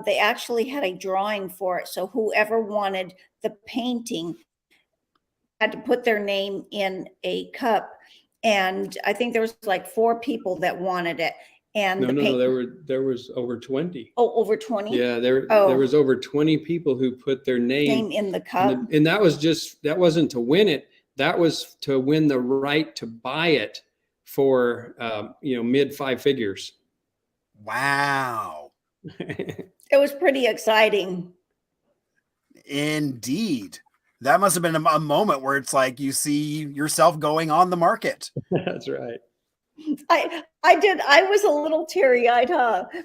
they actually had a drawing for it. So whoever wanted the painting had to put their name in a cup. And I think there was like 4 people that wanted it. And No, there was over 20. Oh, over 20? Yeah, there Oh. was over 20 people who put their name in the cup. and that wasn't to win it. That was to win the right to buy it for mid 5 figures. Wow. It was pretty exciting. Indeed. That must have been a moment where it's like you see yourself going on the market. That's right. I was a little teary-eyed,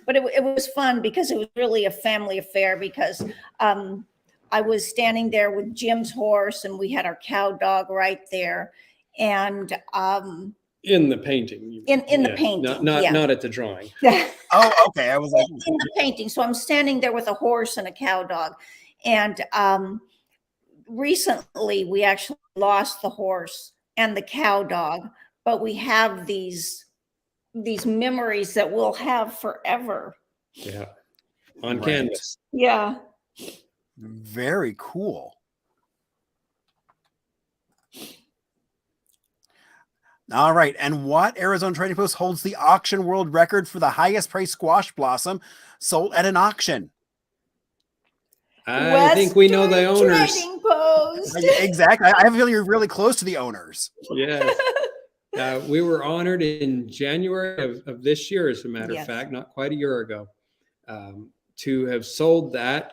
but it was fun because it was really a family affair because I was standing there with Jim's horse and we had our cow dog right there. And in the painting. In the painting. Not at the drawing. Oh, okay. I was like in the painting. So I'm standing there with a horse and a cow dog. And recently we actually lost the horse and the cow dog, but we have these memories that we'll have forever. Yeah. On Right. canvas. Yeah. Very cool. All right. And what Arizona Trading Post holds the auction world record for the highest price squash blossom sold at an auction? I think we know the owners. Trading Post. Exactly. I feel you're really close to the owners. Yes. We were honored in January of this year, as a matter of Yes. fact, not quite a year ago, to have sold that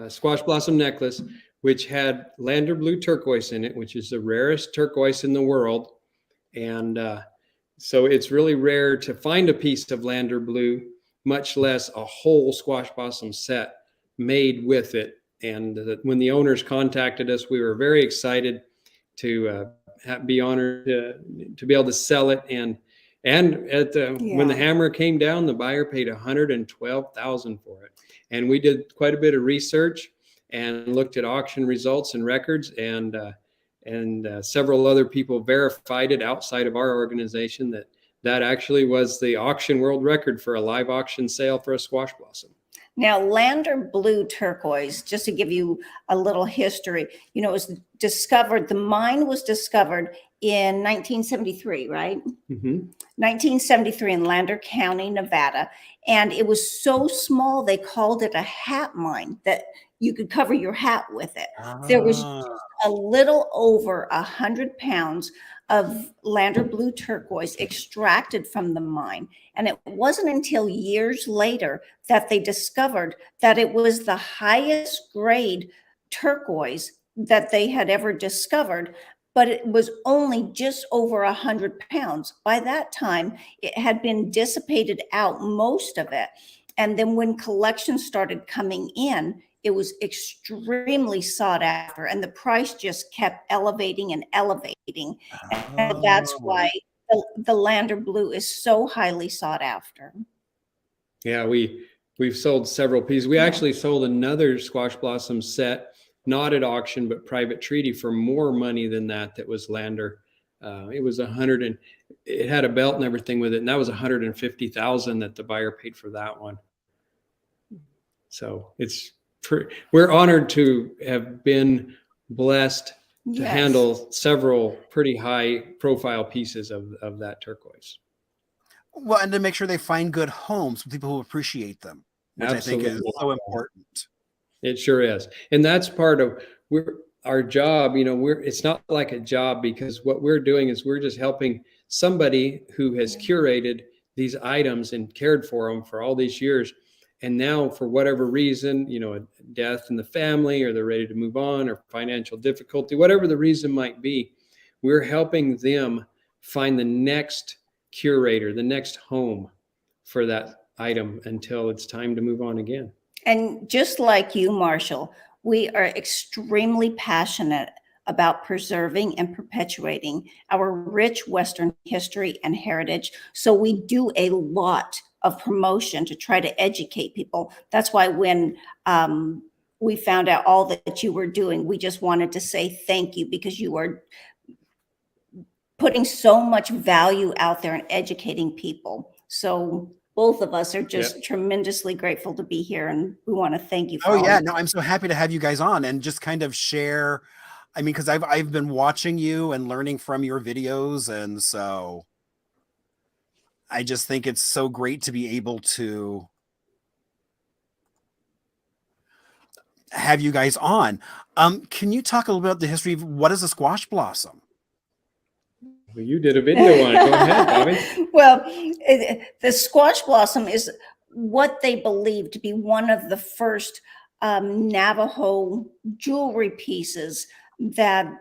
squash blossom necklace, which had Lander blue turquoise in it, which is the rarest turquoise in the world. And so it's really rare to find a piece of Lander blue, much less a whole squash blossom set made with it. And when the owners contacted us, we were very excited to be honored to be able to sell it. And at when the hammer came down, the buyer paid $112,000 for it. And we did quite a bit of research and looked at auction results and records, and several other people verified it outside of our organization that actually was the auction world record for a live auction sale for a squash blossom. Now, Lander blue turquoise, just to give you a little history, you know, it was discovered, the mine was discovered in 1973, right? Mm-hmm. 1973 in Lander County, Nevada. And it was so small, they called it a hat mine, that you could cover your hat with it. There was just a little over 100 pounds of Lander blue turquoise extracted from the mine. And it wasn't until years later that they discovered that it was the highest grade turquoise that they had ever discovered, but it was only just over 100 pounds. By that time, it had been dissipated out, most of it. And then when collections started coming in, it was extremely sought after, and the price just kept elevating and elevating. And that's why the Lander blue is so highly sought after. Yeah, we've sold several pieces. We actually sold another squash blossom set, not at auction, but private treaty, for more money than that was Lander. It was it had a belt and everything with it, and that was $150,000 that the buyer paid for that one. So we're honored to have been blessed to handle several pretty high profile pieces of that turquoise. Well, and to make sure they find good homes with people who appreciate them, which Absolutely. I think is so important. It sure is. And that's part of our job. You know, it's not like a job, because what we're doing is we're just helping somebody who has curated these items and cared for them for all these years. And now, for whatever reason, you know, a death in the family, or they're ready to move on, or financial difficulty, whatever the reason might be, we're helping them find the next curator, the next home for that item until it's time to move on again. And just like you, Marshall, we are extremely passionate about preserving and perpetuating our rich Western history and heritage. So we do a lot of promotion to try to educate people. That's why when we found out all that you were doing, we just wanted to say thank you, because you are putting so much value out there and educating people. So both of us are just tremendously grateful to be here, and we want to thank you for no, I'm so happy to have you guys on and just kind of share. I mean, because I've been watching you and learning from your videos, and so I just think it's so great to be able to have you guys on. Can you talk a little bit about the history of what is a squash blossom? Well, you did a video on it. Go ahead, Bobby. Well, the squash blossom is what they believe to be one of the first Navajo jewelry pieces that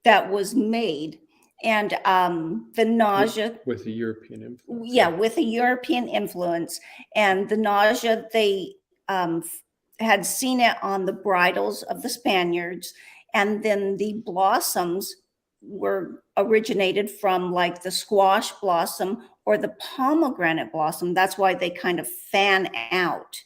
was made. And the nausea with a European influence. Yeah, with a European influence. And the nausea, they had seen it on the bridles of the Spaniards. And then the blossoms were originated from like the squash blossom or the pomegranate blossom. That's why they kind of fan out.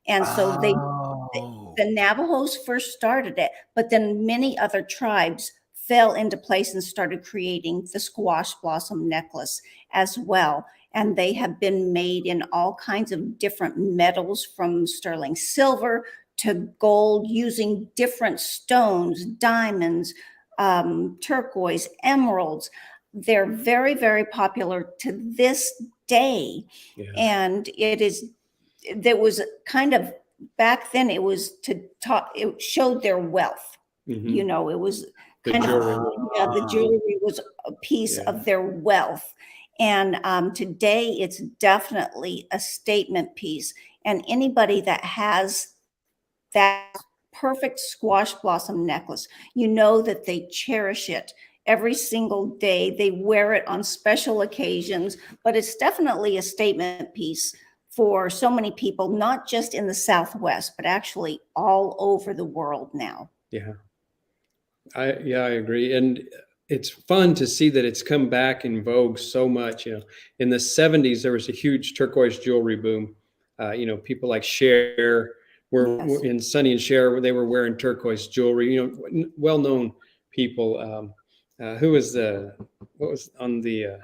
And so the Navajos first started it, but then many other tribes fell into place and started creating the squash blossom necklace as well. And they have been made in all kinds of different metals, from sterling silver to gold, using different stones, diamonds, turquoise, emeralds. They're very, very popular to this day. Yeah. And there was kind of, back then it was it showed their wealth. You know, it was The kind of, jewelry. yeah, the jewelry was a piece Yeah. of their wealth. And today it's definitely a statement piece. And anybody that has that perfect squash blossom necklace, you know that they cherish it every single day. They wear it on special occasions, but it's definitely a statement piece for so many people, not just in the Southwest, but actually all over the world now. Yeah. I agree. And it's fun to see that it's come back in vogue so much. You know, in the 70s, there was a huge turquoise jewelry boom. You know, people like Cher were in Sonny and Cher, they were wearing turquoise jewelry, you know, well-known people. Who was what was on the,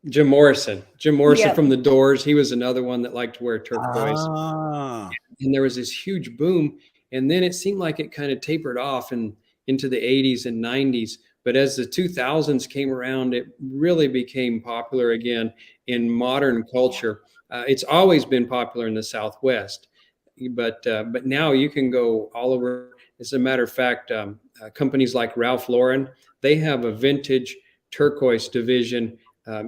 Jim Morrison Yep. from the Doors. He was another one that liked to wear turquoise. Ah. And there was this huge boom. And then it seemed like it kind of tapered off and into the 80s and 90s. But as the 2000s came around, it really became popular again in modern culture. It's always been popular in the Southwest, but now you can go all over. As a matter of fact, companies like Ralph Lauren, they have a vintage turquoise division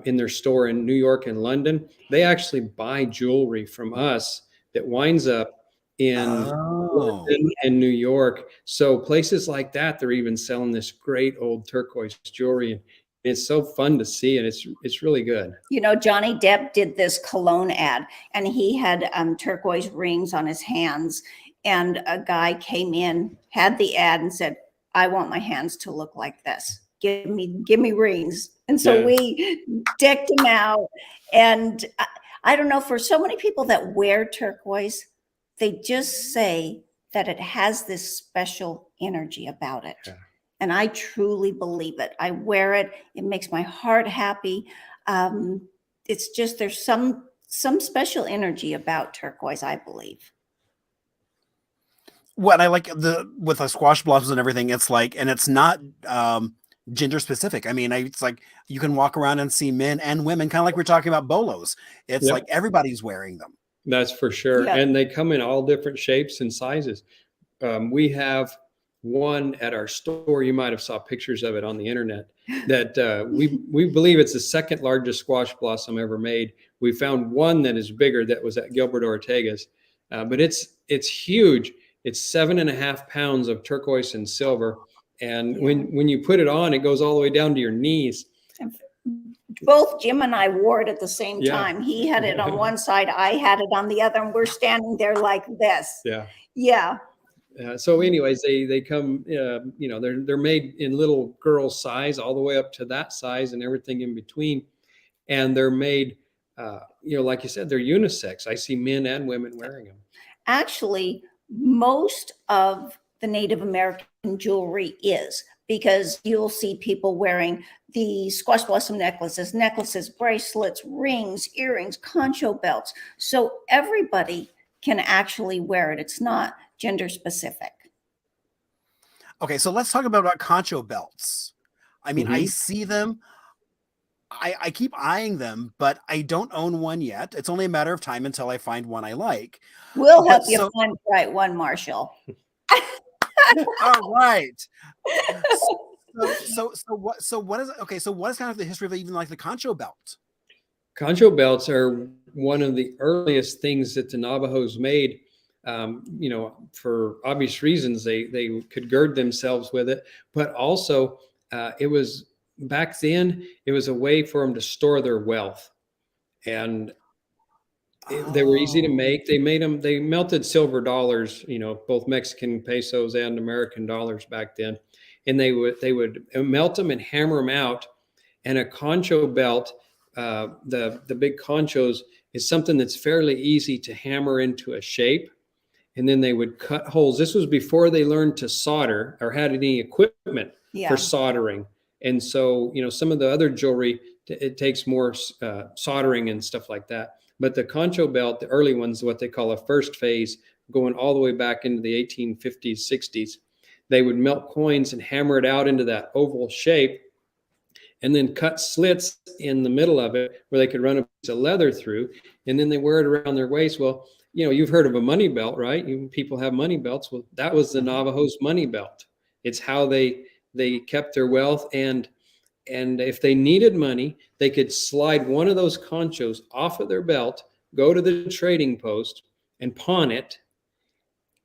in their store in New York and London. They actually buy jewelry from us that winds up in London and New York. So places like that, they're even selling this great old turquoise jewelry. And it's so fun to see, and it's really good. You know, Johnny Depp did this cologne ad, and he had turquoise rings on his hands. And a guy came in, had the ad, and said, "I want my hands to look like this. Give me rings." And so we decked him out. And I don't know, for so many people that wear turquoise, they just say that it has this special energy about it. Yeah. And I truly believe it. I wear it. It makes my heart happy. It's just, there's some special energy about turquoise, I believe. What I like with the squash blossoms and everything, it's like, and it's not gender specific. I mean, it's like you can walk around and see men and women, kind of like we're talking about bolos. It's like everybody's wearing them. That's for sure. Yep. And they come in all different shapes and sizes. We have one at our store. You might have saw pictures of it on the internet that we believe it's the second largest squash blossom ever made. We found one that is bigger that was at Gilbert Ortega's, but it's huge. It's 7.5 pounds of turquoise and silver. And when you put it on, it goes all the way down to your knees. Both Jim and I wore it at the same time. He had it on one side, I had it on the other, and we're standing there like this. Yeah. So anyways, they come, you know, they're made in little girl size all the way up to that size and everything in between. And they're made, you know, like you said, they're unisex. I see men and women wearing them. Actually, most of the Native American jewelry is, because you'll see people wearing the squash blossom necklaces, bracelets, rings, earrings, concho belts. So everybody can actually wear it. It's not gender specific. Okay, so let's talk about concho belts. I mean, I see them. I keep eyeing them, but I don't own one yet. It's only a matter of time until I find one I like. We'll help you find the right one, Marshall. All right. So what is, okay, so what is kind of the history of even like the concho belt? Concho belts are one of the earliest things that the Navajos made. You know, for obvious reasons, they could gird themselves with it, but also it was, back then, it was a way for them to store their wealth. And they were easy to make. They melted silver dollars, you know, both Mexican pesos and American dollars back then. And they would melt them and hammer them out. And a concho belt, the big conchos, is something that's fairly easy to hammer into a shape. And then they would cut holes. This was before they learned to solder or had any equipment for soldering. And so, you know, some of the other jewelry, it takes more soldering and stuff like that. But the concho belt, the early ones, what they call a first phase, going all the way back into the 1850s, 60s, they would melt coins and hammer it out into that oval shape and then cut slits in the middle of it where they could run a piece of leather through. And then they wear it around their waist. Well, you know, you've heard of a money belt, right? People have money belts. Well, that was the Navajo's money belt. It's how they kept their wealth, and if they needed money, they could slide one of those conchos off of their belt, go to the trading post and pawn it,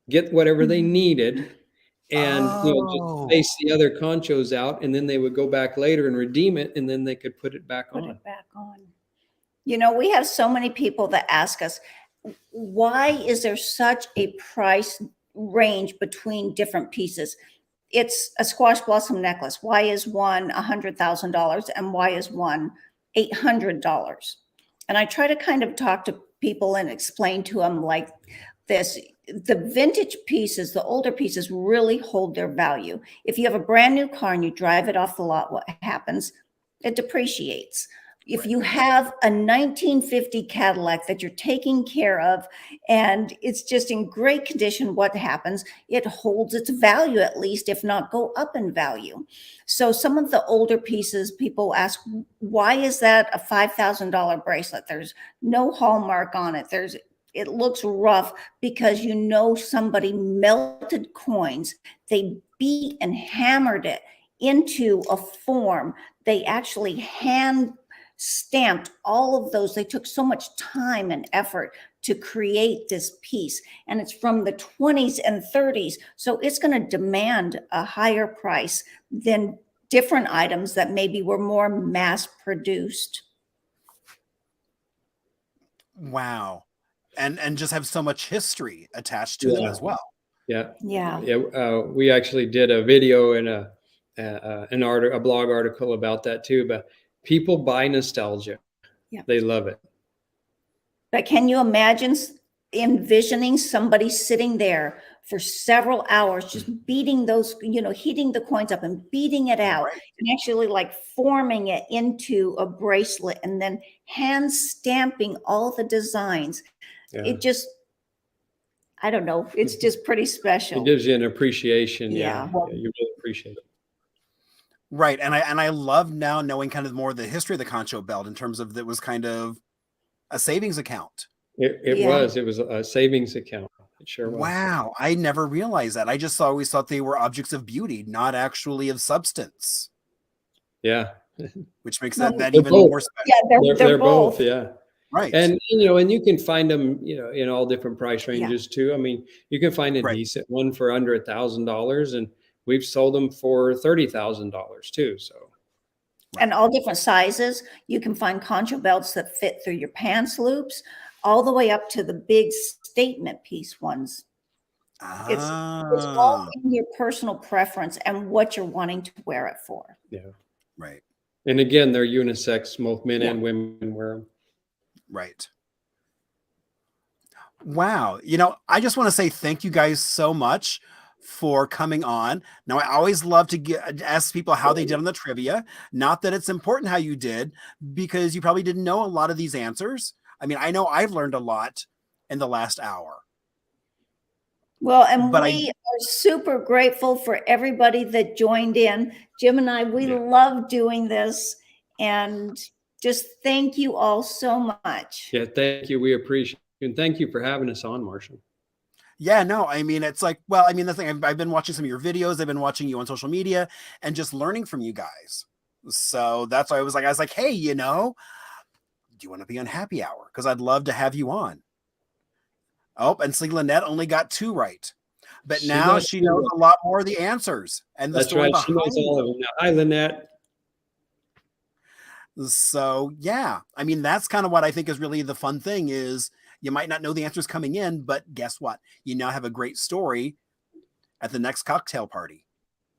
get whatever they needed, and just Oh, face the other conchos out, and then they would go back later and redeem it, and then they could put it back Put on. it back on. We have so many people that ask us, why is there such a price range between different pieces? It's a squash blossom necklace. Why is one $100,000 and why is one $800? And I try to kind of talk to people and explain to them like this. The vintage pieces, the older pieces really hold their value. If you have a brand new car and you drive it off the lot, what happens? It depreciates. If you have a 1950 Cadillac that you're taking care of and it's just in great condition, what happens? It holds its value, at least, if not go up in value. So some of the older pieces, people ask, why is that a $5,000 bracelet? There's no hallmark on it. It looks rough because somebody melted coins. They beat and hammered it into a form. They actually hand stamped all of those. They took so much time and effort to create this piece, and it's from the 20s and 30s. So it's going to demand a higher price than different items that maybe were more mass produced. wow. And just have so much history attached to them as well. Yeah. Yeah. We actually did a video and a blog article about that too. But people buy nostalgia. Yeah. They love it. But can you imagine envisioning somebody sitting there for several hours, just beating those, heating the coins up and beating it out, Right. and actually like forming it into a bracelet and then hand stamping all the designs? Yeah. It just, I don't know. It's just pretty special. It gives you an appreciation. Yeah. Yeah, you really appreciate it. Right. And I love now knowing kind of more of the history of the concho belt in terms of that was kind of a savings account. It Yeah. was a savings account. It sure was. Wow. I never realized that. I just always thought they were objects of beauty, not actually of substance, Yeah. which makes No, that they're even both. more special. Yeah, they're both. Yeah. Right. And you can find them, in all different price ranges too. I mean, you can find a Right. decent one for under $1,000, and we've sold them for $30,000 too. So And all different sizes. You can find concho belts that fit through your pants loops, all the way up to the big statement piece ones. It's all in your personal preference and what you're wanting to wear it for. yeah. Right. And again, they're unisex. Both men Yeah. and women wear them. Right. Wow. I just want to say thank you guys so much for coming on. Now, I always love to ask people how they did on the trivia. Not that it's important how you did, because you probably didn't know a lot of these answers. I mean, I know I've learned a lot in the last hour. Well, and But we are super grateful for everybody that joined in. Jim and I, we Yeah. love doing this, and just thank you all so much. Yeah. Thank you. We appreciate it. And thank you for having us on, Marshall. Yeah, no, I mean, it's like, well, I mean, the thing, I've been watching some of your videos. I've been watching you on social media and just learning from you guys. So that's why I was like, hey, do you want to be on Happy Hour? Because I'd love to have you on. Oh, and see, Lynette only got 2 right. But now she knows a lot more of the answers and the That's story right. She knows behind all of them now. Hi, Lynette. So, yeah, I mean, that's kind of what I think is really the fun thing is you might not know the answers coming in, but guess what? You now have a great story at the next cocktail party.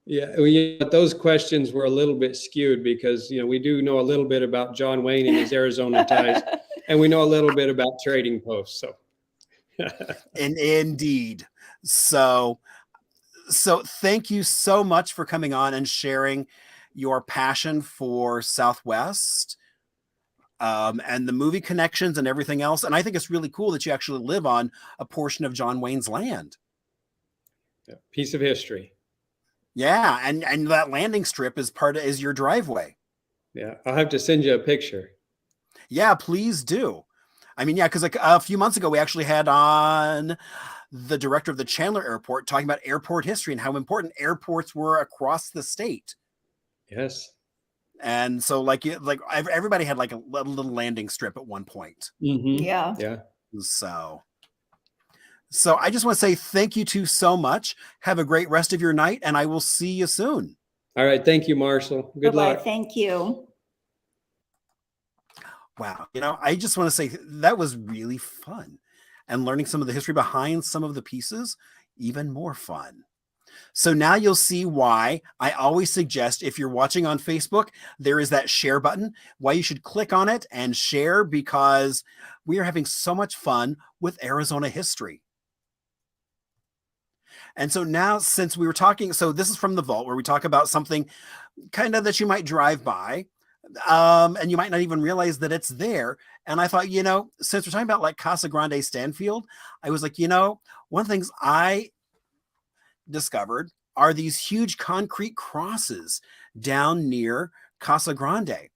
Yeah, but those questions were a little bit skewed because we do know a little bit about John Wayne and his Arizona ties, and we know a little bit about trading posts. So, And indeed, so thank you so much for coming on and sharing your passion for Southwest, and the movie connections and everything else. And I think it's really cool that you actually live on a portion of John Wayne's land. yeah, piece of history. Yeah, and that landing strip is your driveway. Yeah, I'll have to send you a picture. Yeah, please do. I mean, yeah, because like a few months ago we actually had on the director of the Chandler Airport talking about airport history and how important airports were across the state. Yes. And so like everybody had like a little landing strip at one point. Mm-hmm. Yeah. Yeah. So I just want to say thank you two so much. Have a great rest of your night, and I will see you soon. All right. Thank you, Marshall. Good Bye-bye. luck. Thank you. Wow. I just want to say that was really fun, and learning some of the history behind some of the pieces, even more fun. So now you'll see why I always suggest, if you're watching on Facebook, there is that share button, why you should click on it and share, because we are having so much fun with Arizona history. And so now, since we were talking, so this is from the vault where we talk about something kind of that you might drive by, and you might not even realize that it's there. And I thought, since we're talking about like Casa Grande Stanfield, I was like, one of the things I discovered are these huge concrete crosses down near Casa Grande.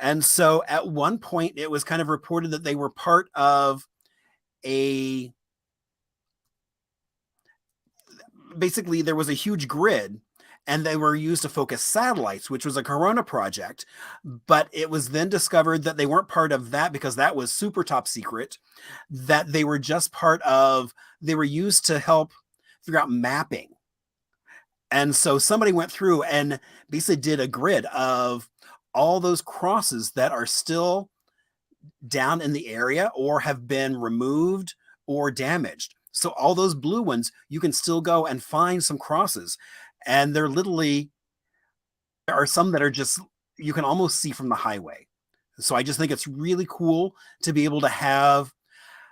And so at one point it was kind of reported that they were part of basically there was a huge grid, and they were used to focus satellites, which was a Corona project. But it was then discovered that they weren't part of that, because that was super top secret, that they were just they were used to help figure out mapping. And so somebody went through and basically did a grid of all those crosses that are still down in the area or have been removed or damaged. So all those blue ones, you can still go and find some crosses. And there are some that are just, you can almost see from the highway. So I just think it's really cool to be able to have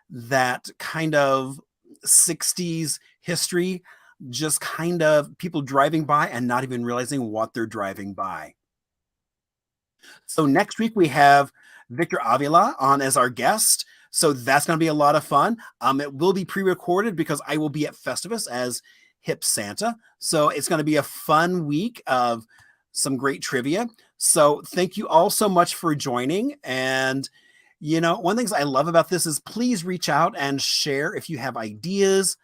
that kind of 60s history, just kind of people driving by and not even realizing what they're driving by. So next week we have Victor Avila on as our guest. So that's going to be a lot of fun. It will be pre-recorded because I will be at Festivus as Hip Santa. So it's going to be a fun week of some great trivia. So thank you all so much for joining. And, one of the things I love about this is please reach out and share if you have ideas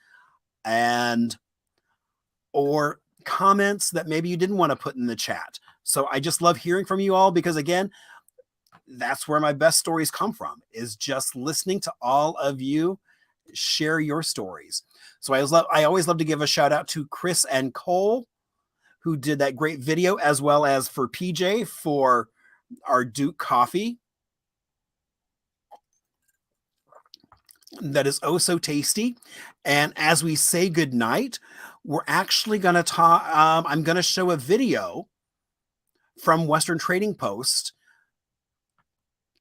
or comments that maybe you didn't want to put in the chat. So I just love hearing from you all, because again, that's where my best stories come from, is just listening to all of you share your stories. So I always love to give a shout out to Chris and Cole, who did that great video, as well as for PJ for our Duke coffee. That is oh so tasty. And as we say goodnight, we're actually going to talk, I'm going to show a video from Western Trading Post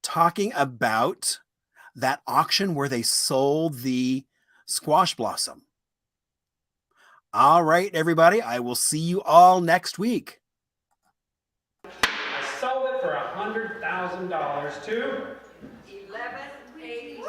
talking about that auction where they sold the squash blossom. All right, everybody, I will see you all next week. I sold it for $100,000 to 1186.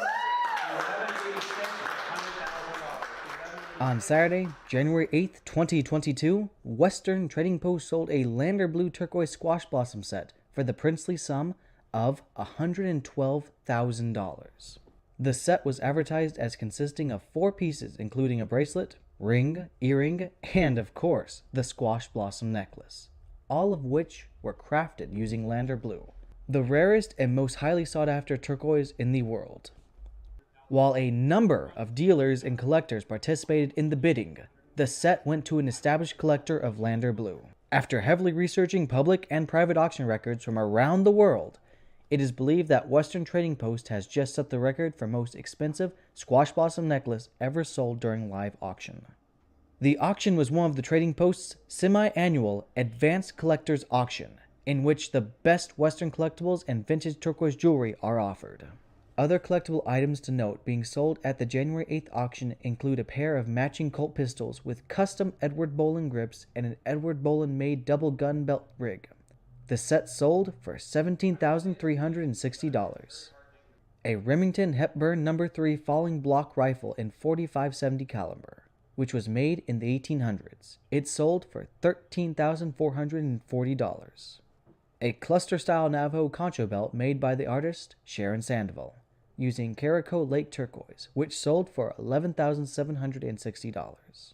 On Saturday, January 8th, 2022, Western Trading Post sold a Lander Blue Turquoise Squash Blossom set for the princely sum of $112,000. The set was advertised as consisting of 4 pieces, including a bracelet, ring, earring, and of course, the squash blossom necklace, all of which were crafted using Lander Blue, the rarest and most highly sought after turquoise in the world. While a number of dealers and collectors participated in the bidding, the set went to an established collector of Lander Blue. After heavily researching public and private auction records from around the world, it is believed that Western Trading Post has just set the record for most expensive squash blossom necklace ever sold during live auction. The auction was one of the Trading Post's semi-annual Advanced Collectors Auction, in which the best Western collectibles and vintage turquoise jewelry are offered. Other collectible items to note being sold at the January 8th auction include a pair of matching Colt pistols with custom Edward Bolen grips and an Edward Bolen made double gun belt rig. The set sold for $17,360. A Remington Hepburn No. 3 falling block rifle in .45-70 caliber, which was made in the 1800s. It sold for $13,440. A cluster-style Navajo concho belt made by the artist Sharon Sandoval, using Caraco Lake turquoise, which sold for $11,760.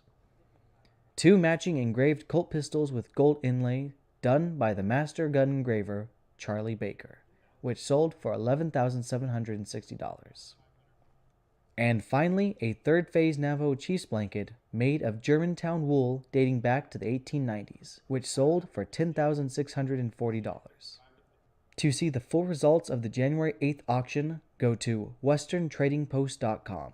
2 matching engraved Colt pistols with gold inlay done by the master gun engraver Charlie Baker, which sold for $11,760. And finally, a third phase Navajo Chiefs blanket made of Germantown wool dating back to the 1890s, which sold for $10,640. To see the full results of the January 8th auction, go to westerntradingpost.com.